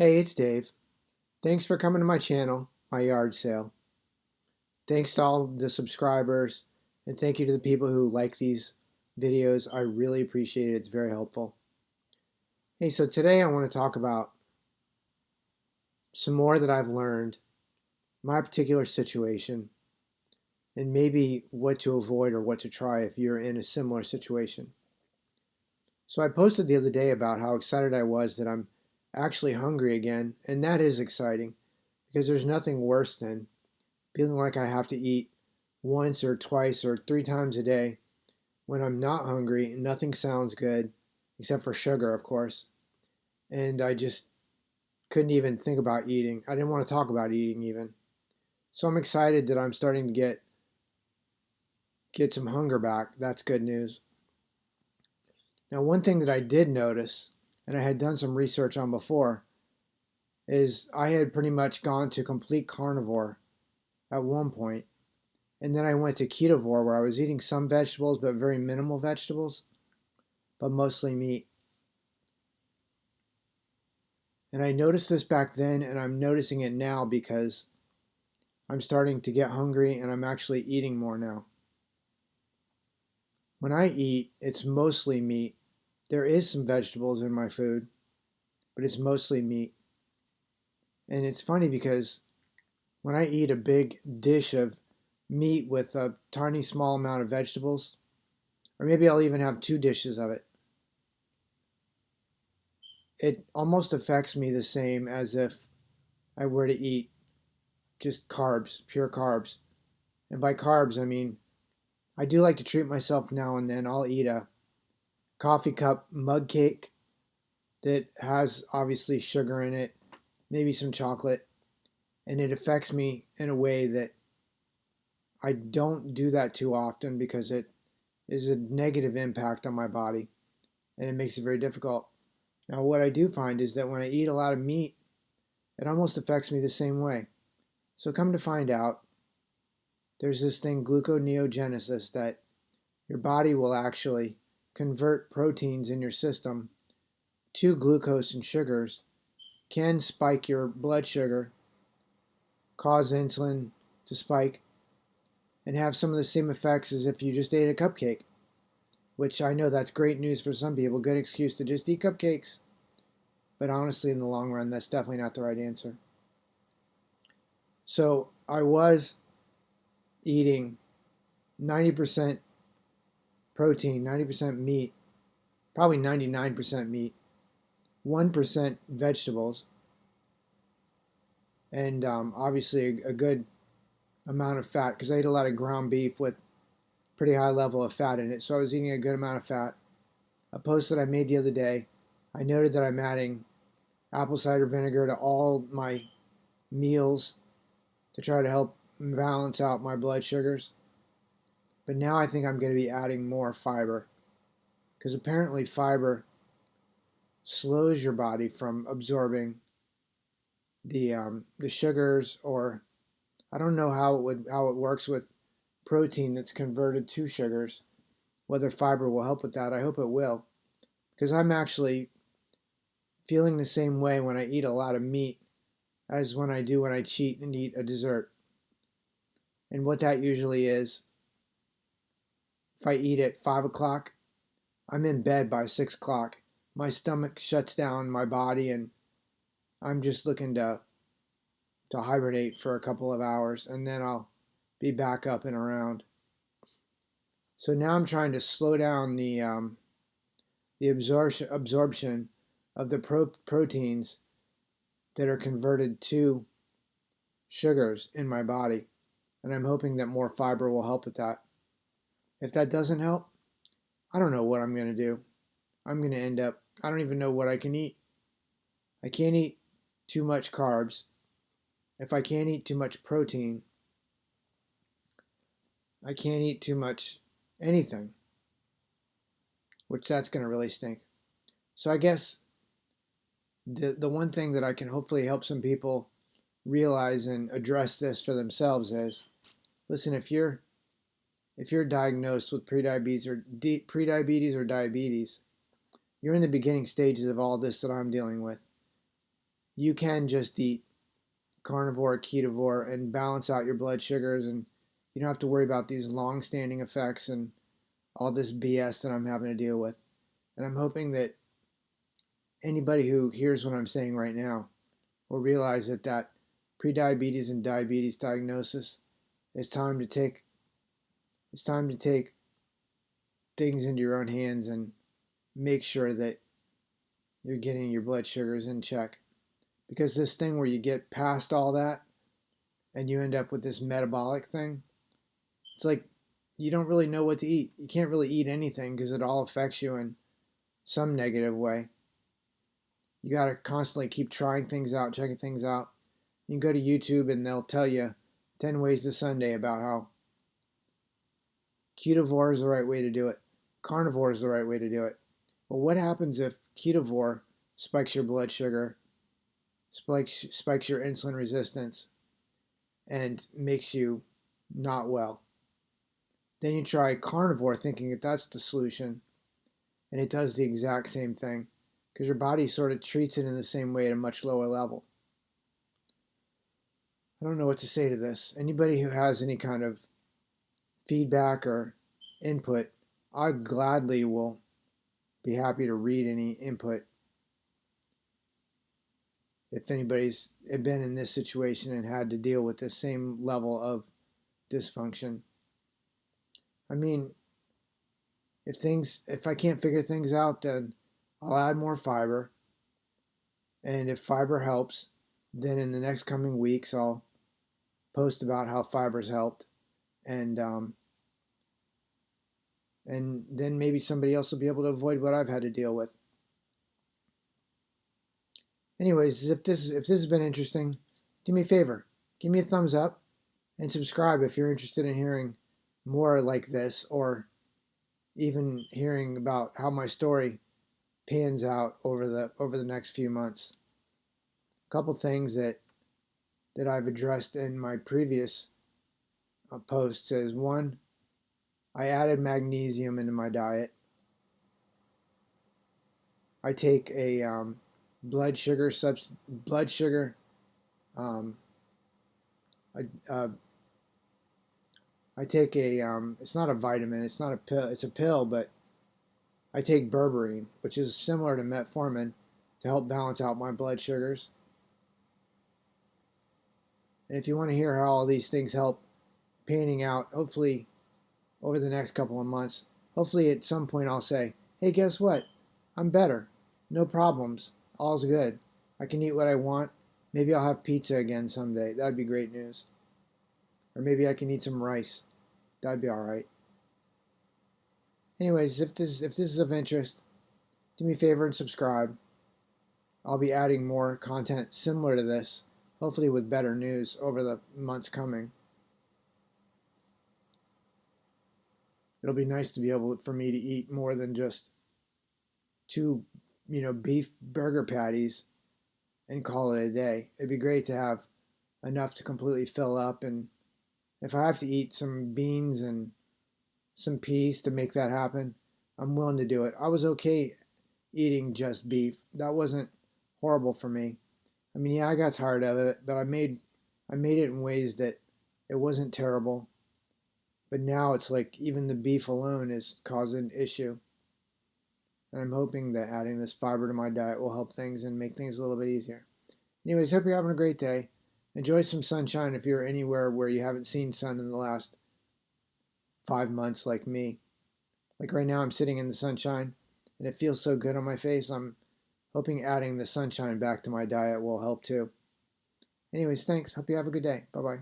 Hey, it's Dave. Thanks for coming to my channel, my yard sale. Thanks to all the subscribers, and thank you to the people who like these videos. I really appreciate it. It's very helpful. Hey, so today I want to talk about some more that I've learned, my particular situation, and maybe what to avoid or what to try if you're in a similar situation. So I posted the other day about how excited I was that I'm actually hungry again, and that is exciting because there's nothing worse than feeling like I have to eat once or twice or three times a day when I'm not hungry. Nothing sounds good except for sugar, of course. And I just couldn't even think about eating. I didn't want to talk about eating even. So I'm excited that I'm starting to get some hunger back. That's good news. Now, one thing that I did notice, and I had done some research on before, is I had pretty much gone to complete carnivore at one point, and then I went to ketovore where I was eating some vegetables but very minimal vegetables, but mostly meat. And I noticed this back then, and I'm noticing it now because I'm starting to get hungry and I'm actually eating more now. When I eat, it's mostly meat. There is some vegetables in my food, but it's mostly meat. And it's funny because when I eat a big dish of meat with a tiny small amount of vegetables, or maybe I'll even have two dishes of it, it almost affects me the same as if I were to eat just carbs, pure carbs. And by carbs, I mean I do like to treat myself now and then. I'll eat a coffee cup mug cake that has obviously sugar in it, maybe some chocolate, and it affects me in a way that I don't do that too often because it is a negative impact on my body and it makes it very difficult. Now, what I do find is that when I eat a lot of meat, it almost affects me the same way. So, come to find out, there's this thing, gluconeogenesis, that your body will actually convert proteins in your system to glucose and sugars, can spike your blood sugar, cause insulin to spike, and have some of the same effects as if you just ate a cupcake. Which I know that's great news for some people, good excuse to just eat cupcakes. But honestly, in the long run, that's definitely not the right answer. So I was eating 90% protein, 90% meat, probably 99% meat, 1% vegetables, and obviously a good amount of fat because I ate a lot of ground beef with pretty high level of fat in it. So I was eating a good amount of fat. A post that I made the other day, I noted that I'm adding apple cider vinegar to all my meals to try to help balance out my blood sugars. But now I think I'm going to be adding more fiber because apparently fiber slows your body from absorbing the sugars, or I don't know how it works with protein that's converted to sugars. Whether fiber will help with that, I hope it will, because I'm actually feeling the same way when I eat a lot of meat as when I do when I cheat and eat a dessert. And what that usually is, if I eat at 5 o'clock, I'm in bed by 6 o'clock. My stomach shuts down my body, and I'm just looking to hibernate for a couple of hours, and then I'll be back up and around. So now I'm trying to slow down the absorption of the proteins that are converted to sugars in my body. And I'm hoping that more fiber will help with that. If that doesn't help, I don't know what I'm going to do. I'm going to end up, I don't even know what I can eat. I can't eat too much carbs. If I can't eat too much protein, I can't eat too much anything, which that's going to really stink. So I guess the one thing that I can hopefully help some people realize and address this for themselves is, listen, if you're diagnosed with prediabetes or diabetes, you're in the beginning stages of all this that I'm dealing with. you can just eat carnivore, ketovore, and balance out your blood sugars, and you don't have to worry about these long-standing effects and all this BS that I'm having to deal with. And I'm hoping that anybody who hears what I'm saying right now will realize that prediabetes and diabetes diagnosis is time to take it's time to take things into your own hands and make sure that you're getting your blood sugars in check. Because this thing where you get past all that and you end up with this metabolic thing, it's like you don't really know what to eat. You can't really eat anything because it all affects you in some negative way. You got to constantly keep trying things out, checking things out. You can go to YouTube and they'll tell you 10 ways to Sunday about how ketovore is the right way to do it. Carnivore is the right way to do it. Well, what happens if ketovore spikes your blood sugar, spikes your insulin resistance, and makes you not well? Then you try carnivore thinking that that's the solution, and it does the exact same thing because your body sort of treats it in the same way at a much lower level. I don't know what to say to this. Anybody who has any kind of feedback or input, I gladly will be happy to read any input. If anybody's been in this situation and had to deal with this same level of dysfunction. I mean, if I can't figure things out, then I'll add more fiber. And if fiber helps, then in the next coming weeks, I'll post about how fiber's helped. And then maybe somebody else will be able to avoid what I've had to deal with. Anyways, if this has been interesting, do me a favor, give me a thumbs up and subscribe if you're interested in hearing more like this, or even hearing about how my story pans out over the next few months. A couple things that I've addressed in my previous posts is, one, I added magnesium into my diet. I take a blood sugar I take a it's not a vitamin, it's not a pill, it's a pill, but I take berberine, which is similar to metformin, to help balance out my blood sugars. And if you want to hear how all these things help panning out, hopefully over the next couple of months, hopefully at some point I'll say, hey, guess what? I'm better. No problems. All's good. I can eat what I want. Maybe I'll have pizza again someday. That'd be great news. Or maybe I can eat some rice. That'd be all right. Anyways, if this is of interest, do me a favor and subscribe. I'll be adding more content similar to this, hopefully with better news over the months coming. It'll be nice to be able for me to eat more than just two, beef burger patties and call it a day. It'd be great to have enough to completely fill up, and if I have to eat some beans and some peas to make that happen, I'm willing to do it. I was okay eating just beef. That wasn't horrible for me. I mean, yeah, I got tired of it, but I made it in ways that it wasn't terrible. But now it's like even the beef alone is causing an issue. And I'm hoping that adding this fiber to my diet will help things and make things a little bit easier. Anyways, hope you're having a great day. Enjoy some sunshine if you're anywhere where you haven't seen sun in the last 5 months like me. Like right now, I'm sitting in the sunshine and it feels so good on my face. I'm hoping adding the sunshine back to my diet will help too. Anyways, thanks. Hope you have a good day. Bye-bye.